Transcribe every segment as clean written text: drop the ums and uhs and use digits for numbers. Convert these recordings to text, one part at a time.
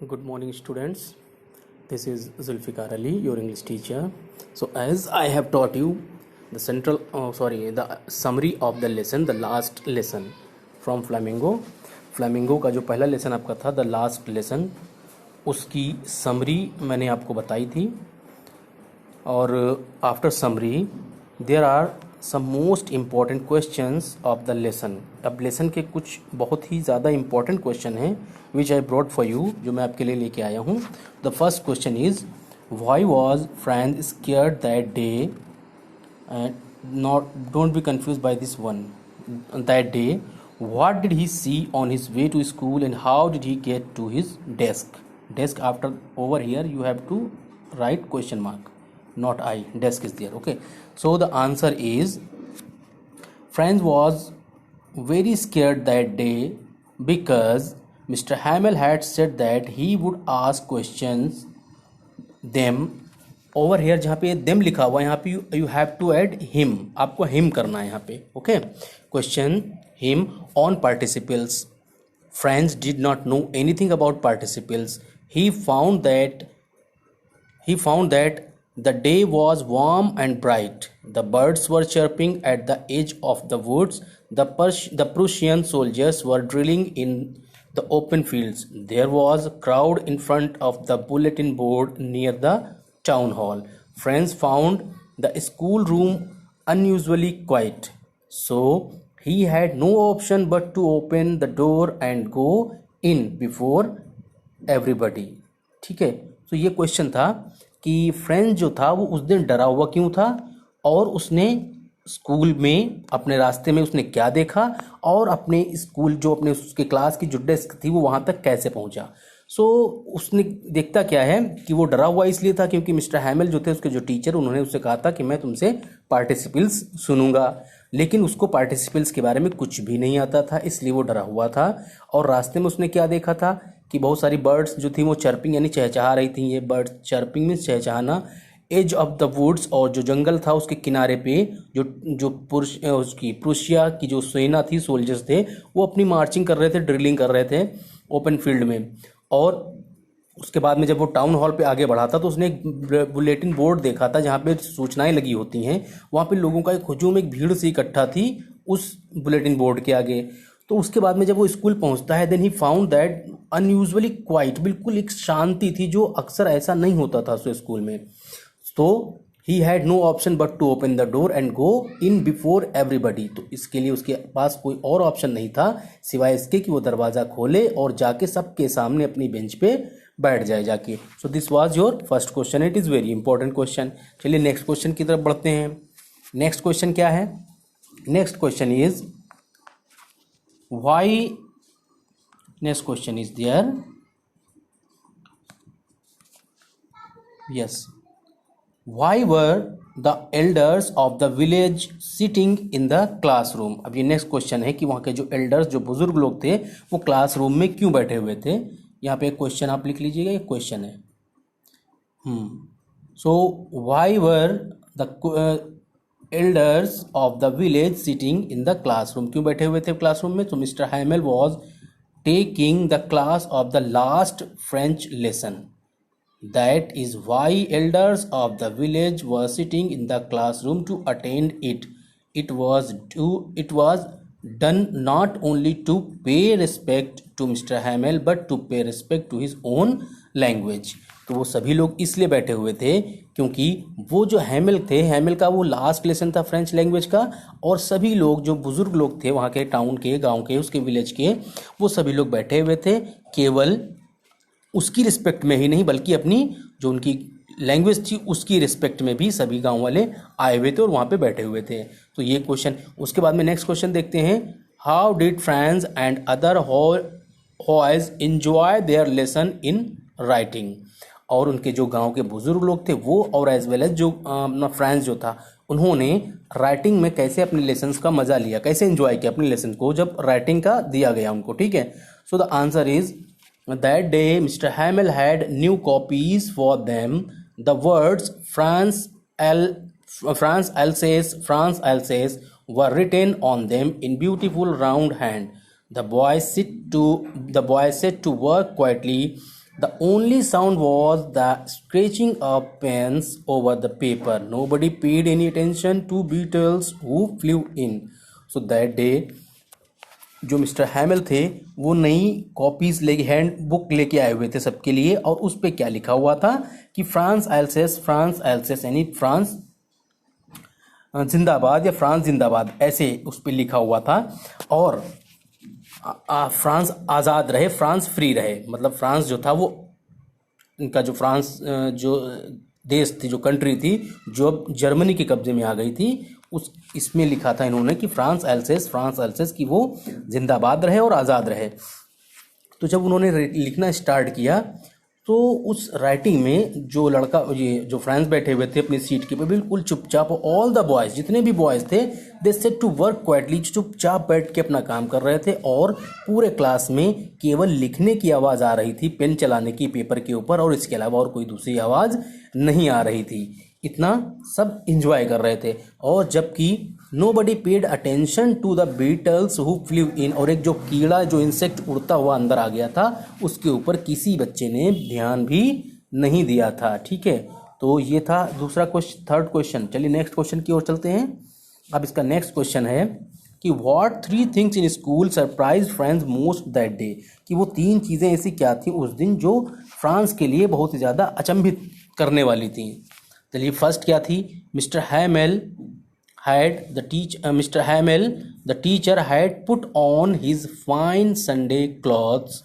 Good morning, students. This is Zulfikar Ali, your English teacher. So, as I have taught you the summary of the lesson, the last lesson from Flamingo. Flamingo का जो पहला lesson आपका था, the last lesson, उसकी summary मैंने आपको बताई थी. और after summary there are some most important questions of the lesson. अब लेसन के कुछ बहुत ही ज़्यादा इम्पॉर्टेंट क्वेश्चन हैं which I brought for you, जो मैं आपके लिए लेके आया हूँ. The first question is why was Frank scared that day and not don't be confuse by this one. That day what did he see on his way to school and how did he get to his desk after over here you have to write question mark, not I. Desk is there. Okay, so the answer is Franz was very scared that day because Mr. Hamel had said that he would ask questions them. Over here जहाँ पे them लिखा हुआ है यहाँ पे you have to add him, आपको him करना है यहाँ पे. Okay, question him on participles. Friends did not know anything about participles. He found that the day was warm and bright. The birds were chirping at the edge of the woods. The Prussian soldiers were drilling in the open fields. There was crowd in front of the bulletin board near the town hall. Friends found the school room unusually quiet, so he had no option but to open the door and go in before everybody. ठीक है, तो ये question था कि friends जो था वो उस दिन डरा हुआ क्यों था और उसने स्कूल में अपने रास्ते में उसने क्या देखा और अपने स्कूल जो अपने उसके क्लास की जो डेस्क थी वो वहाँ तक कैसे पहुँचा. सो उसने देखता क्या है कि वो डरा हुआ इसलिए था क्योंकि मिस्टर हैमेल जो थे उसके जो टीचर, उन्होंने उससे कहा था कि मैं तुमसे पार्टिसिपल्स सुनूंगा, लेकिन उसको पार्टिसिपल्स के बारे में कुछ भी नहीं आता था, इसलिए वो डरा हुआ था. और रास्ते में उसने क्या देखा था कि बहुत सारी बर्ड्स जो थी वो चर्पिंग यानी चहचहा रही थी. ये बर्ड्स चर्पिंग मीन्स चहचहाना. एज ऑफ द वुड्स, और जो जंगल था उसके किनारे पे जो प्रूशिया की जो सेना थी, सोल्जर्स थे, वो अपनी मार्चिंग कर रहे थे, ड्रिलिंग कर रहे थे ओपन फील्ड में. और उसके बाद में जब वो टाउन हॉल पे आगे बढ़ा था तो उसने एक बुलेटिन बोर्ड देखा था जहाँ पे सूचनाएं लगी होती हैं. वहाँ पे लोगों का एक हुजूम, एक भीड़ सी इकट्ठा थी उस बुलेटिन बोर्ड के आगे. तो उसके बाद में जब वो स्कूल पहुँचता है, then he found that unusually quiet, बिल्कुल एक शांति थी जो अक्सर ऐसा नहीं होता था उस स्कूल में. तो he had no option but to open the door and go in before everybody. तो इसके लिए उसके पास कोई और ऑप्शन नहीं था सिवाय इसके कि वो दरवाज़ा खोले और जाके सबके सामने अपनी बेंच पे बैठ जाए जाके. So this was your first question. It is very important question. चलिए नेक्स्ट क्वेश्चन की तरफ बढ़ते हैं. नेक्स्ट क्वेश्चन क्या है? Next question is why. Next question is there. Yes, why were the elders of the village sitting in the classroom. अब ये next question है कि वहाँ के जो एल्डर्स, जो बुजुर्ग लोग थे, वो क्लासरूम में क्यों बैठे हुए थे. यहाँ पे एक क्वेश्चन आप लिख लीजिएगा, ये क्वेश्चन है. So why were the elders of the village sitting in the classroom, क्यों बैठे हुए थे क्लासरूम में. तो Mr Hamel was taking the class of the last French lesson. That is why elders of the village were sitting in the classroom to attend it. It was done not only to pay respect to Mr. Hamel but to pay respect to his own language. तो वो सभी लोग इसलिए बैठे हुए थे क्योंकि वो जो हैमेल थे, हैमेल का वो लास्ट लेसन था फ्रेंच लैंग्वेज का, और सभी लोग जो बुजुर्ग लोग थे वहाँ के, टाउन के, गांव के, उसके विलेज के, वो सभी लोग बैठे हुए थे केवल उसकी रिस्पेक्ट में ही नहीं बल्कि अपनी जो उनकी लैंग्वेज थी उसकी रिस्पेक्ट में भी सभी गांव वाले आए हुए थे और वहाँ पे बैठे हुए थे. तो ये क्वेश्चन. उसके बाद में नेक्स्ट क्वेश्चन देखते हैं. How did friends and other boys enjoy their lesson in writing. और उनके जो गांव के बुजुर्ग लोग थे वो, और एज वेल एज जो फ्रेंड्स जो था, उन्होंने राइटिंग में कैसे अपने लेसन्स का मजा लिया, कैसे एंजॉय किया अपने लेसन को जब राइटिंग का दिया गया उनको. ठीक है, so the answer is that day Mr. Hamel had new copies for them. The words France Alsace were written on them in beautiful round hand. The boy set to work quietly The only sound was the scratching of pens over the paper. Nobody paid any attention to beetles who flew in. So that day जो mister हैमिल थे वो नई copies लेके hand book लेके आए हुए थे सबके लिए, और उस पे क्या लिखा हुआ था कि फ्रांस एल्सेस यानी फ्रांस जिंदाबाद या फ्रांस जिंदाबाद, ऐसे उस पे लिखा हुआ था। और फ्रांस आज़ाद रहे, फ्रांस फ्री रहे, मतलब फ्रांस जो था वो इनका जो फ्रांस जो देश थी, जो कंट्री थी, जो अब जर्मनी के कब्जे में आ गई थी, उस इसमें लिखा था इन्होंने कि फ्रांस एल्सेस की वो जिंदाबाद रहे और आज़ाद रहे। तो जब उन्होंने लिखना स्टार्ट किया तो उस राइटिंग में जो लड़का, ये जो फ्रेंड्स बैठे हुए थे अपनी सीट के पे बिल्कुल चुपचाप, ऑल द बॉयज, जितने भी बॉयज थे, they said to work quietly, चुपचाप बैठ के अपना काम कर रहे थे। और पूरे क्लास में केवल लिखने की आवाज़ आ रही थी, पेन चलाने की पेपर के ऊपर, और इसके अलावा और कोई दूसरी आवाज़ नहीं आ रही थी। इतना सब इंजॉय कर रहे थे। और जबकि nobody paid attention to the beetles who flew in, और एक जो कीड़ा, जो इंसेक्ट उड़ता हुआ अंदर आ गया था, उसके ऊपर किसी बच्चे ने ध्यान भी नहीं दिया था। ठीक है, तो ये था दूसरा क्वेश्चन, थर्ड क्वेश्चन। चलिए नेक्स्ट क्वेश्चन की ओर चलते हैं। अब इसका नेक्स्ट क्वेश्चन है कि what 3 things in school surprise friends most that day, कि वो 3 चीज़ें ऐसी क्या थी उस दिन जो फ्रांस के लिए बहुत ही ज़्यादा अचंभित करने वाली थी। चलिए फर्स्ट क्या थी, Mr. Hamel, the teacher had put on his fine Sunday clothes,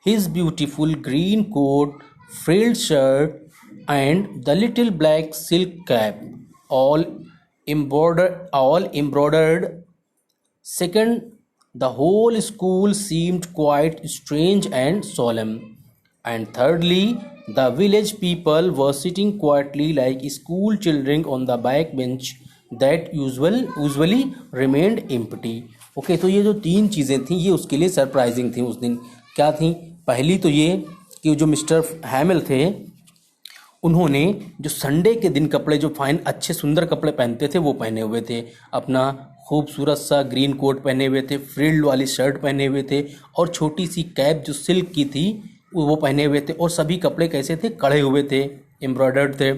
his beautiful green coat, frilled shirt, and the little black silk cap, all embroidered. Second, the whole school seemed quite strange and solemn. And thirdly, the village people were sitting quietly like school children on the back bench that usually remained empty. Okay, तो ये जो 3 चीज़ें थीं ये उसके लिए surprising थी उस दिन। क्या थी? पहली तो ये कि जो मिस्टर हैमिल थे उन्होंने जो संडे के दिन कपड़े, जो फाइन अच्छे सुंदर कपड़े पहनते थे, वो पहने हुए थे। अपना खूबसूरत सा ग्रीन कोट पहने हुए थे, फ्रिल्ड वाली शर्ट पहने हुए थे, और छोटी सी कैप जो सिल्क की थी वो पहने हुए थे। और सभी कपड़े कैसे थे? कढ़े हुए थे, एम्ब्रॉयडर्ड थे।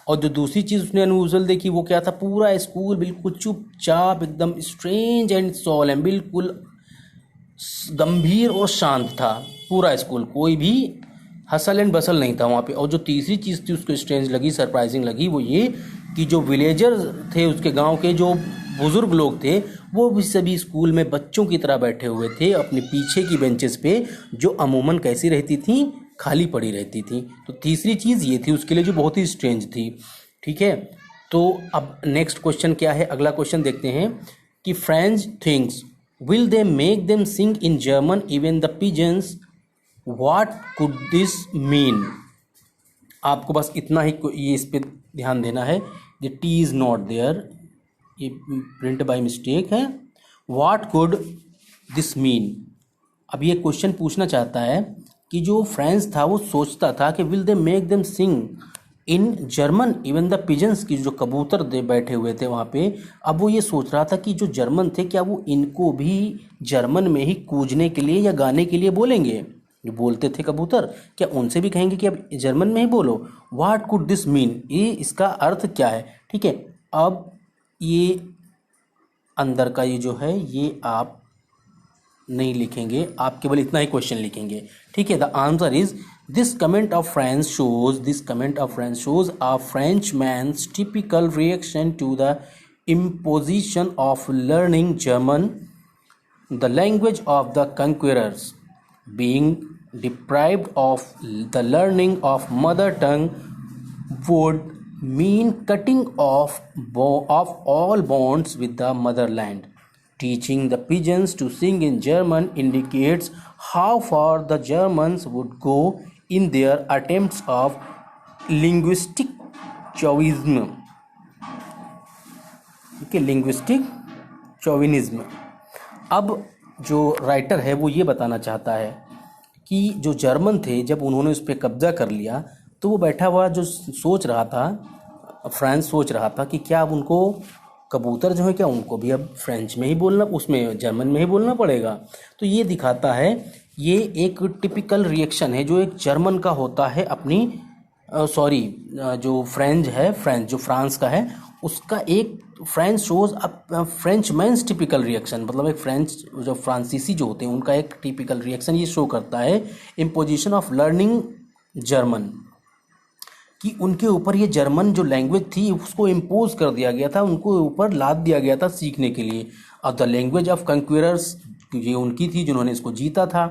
और जो दूसरी चीज़ उसने अनयूजुअल देखी वो क्या था? पूरा स्कूल बिल्कुल चुपचाप, एकदम स्ट्रेंज एंड सोलेम, बिल्कुल गंभीर और शांत था पूरा स्कूल, कोई भी हसल एंड बसल नहीं था वहाँ पे। और जो तीसरी चीज़ थी उसको स्ट्रेंज लगी, सरप्राइजिंग लगी, वो ये कि जो विलेजर थे, उसके गांव के जो बुजुर्ग लोग थे, वो भी सभी स्कूल में बच्चों की तरह बैठे हुए थे अपने पीछे की बेंचेस पे, जो अमूमन कैसी रहती थी? खाली पड़ी रहती थी। तो तीसरी चीज़ ये थी उसके लिए जो बहुत ही स्ट्रेंज थी। ठीक है, तो अब नेक्स्ट क्वेश्चन क्या है? अगला क्वेश्चन देखते हैं कि French things will they make them sing in German even the pigeons, what could this mean? आपको बस इतना ही ये इस पे ध्यान देना है। The T is not there, ये प्रिंट बाय मिस्टेक है। What could this mean? अब ये क्वेश्चन पूछना चाहता है कि जो फ्रेंच था वो सोचता था कि will they make them sing in German even the pigeons, की जो कबूतर दे बैठे हुए थे वहाँ पे, अब वो ये सोच रहा था कि जो जर्मन थे क्या वो इनको भी जर्मन में ही कूजने के लिए या गाने के लिए बोलेंगे? जो बोलते थे कबूतर, क्या उनसे भी कहेंगे कि अब जर्मन में ही बोलो? व्हाट कुड दिस मीन, ये इसका अर्थ क्या है? ठीक है, अब ये अंदर का ये जो है ये आप नहीं लिखेंगे, आप केवल इतना ही क्वेश्चन लिखेंगे। ठीक है, the answer is this comment of French shows a Frenchman's typical reaction to the imposition of learning German, the language of the conquerors. Being deprived of the learning of mother tongue would mean cutting off all bonds with the motherland. Teaching the pigeons to sing in German indicates how far the Germans would go in their attempts of linguistic chauvinism. Okay, linguistic chauvinism. अब जो writer है वो ये बताना चाहता है कि जो जर्मन थे जब उन्होंने उस पर कब्जा कर लिया तो वो बैठा हुआ जो सोच रहा था, फ्रांस सोच रहा था कि क्या अब उनको कबूतर जो है क्या उनको भी अब फ्रेंच में ही बोलना, उसमें जर्मन में ही बोलना पड़ेगा? तो ये दिखाता है ये एक टिपिकल रिएक्शन है जो एक जर्मन का होता है अपनी सॉरी जो फ्रेंच है, फ्रेंच जो फ्रांस का है उसका एक French shows Frenchman's typical reaction, मतलब एक फ्रेंच जो फ्रांसीसी जो होते हैं उनका एक टिपिकल रिएक्शन ये शो करता है इम्पोजिशन ऑफ लर्निंग जर्मन, कि उनके ऊपर ये जर्मन जो लैंग्वेज थी उसको इम्पोज कर दिया गया था, उनको ऊपर लाद दिया गया था सीखने के लिए। अब द लैंग्वेज ऑफ कंक्विरर्स ये उनकी थी जिन्होंने इसको जीता था।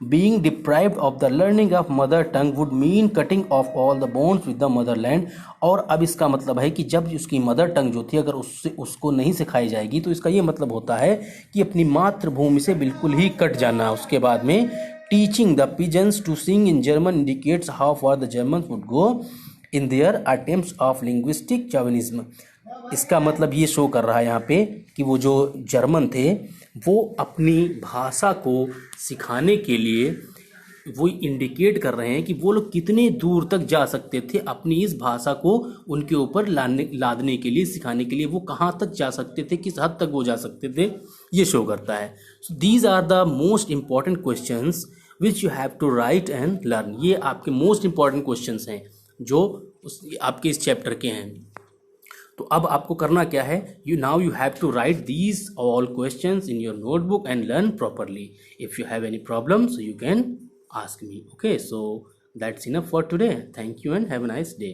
Being deprived of the learning of mother tongue would mean cutting of all the bonds with the Motherland. और अब इसका मतलब है कि जब उसकी मदर टंग जो थी अगर उससे उसको नहीं सिखाई जाएगी तो इसका ये मतलब होता है कि अपनी मातृभूमि से बिल्कुल ही कट जाना। उसके बाद में teaching the pigeons to sing in German indicates how far the Germans would go in their attempts of linguistic chauvinism. इसका मतलब ये शो कर रहा है यहाँ पे कि वो जो जर्मन थे वो अपनी भाषा को सिखाने के लिए वो इंडिकेट कर रहे हैं कि वो लोग कितने दूर तक जा सकते थे अपनी इस भाषा को उनके ऊपर लादने के लिए, सिखाने के लिए वो कहाँ तक जा सकते थे, किस हद तक वो जा सकते थे, ये शो करता है। So these are the most important questions which you have to write and learn. ये आपके मोस्ट इंपॉर्टेंट क्वेश्चंस हैं जो आपके इस चैप्टर के हैं। तो अब आपको करना क्या है, you have to write these all questions in your notebook and learn properly. If you have any problems you can ask me. Okay, so that's enough for today. Thank you and have a nice day.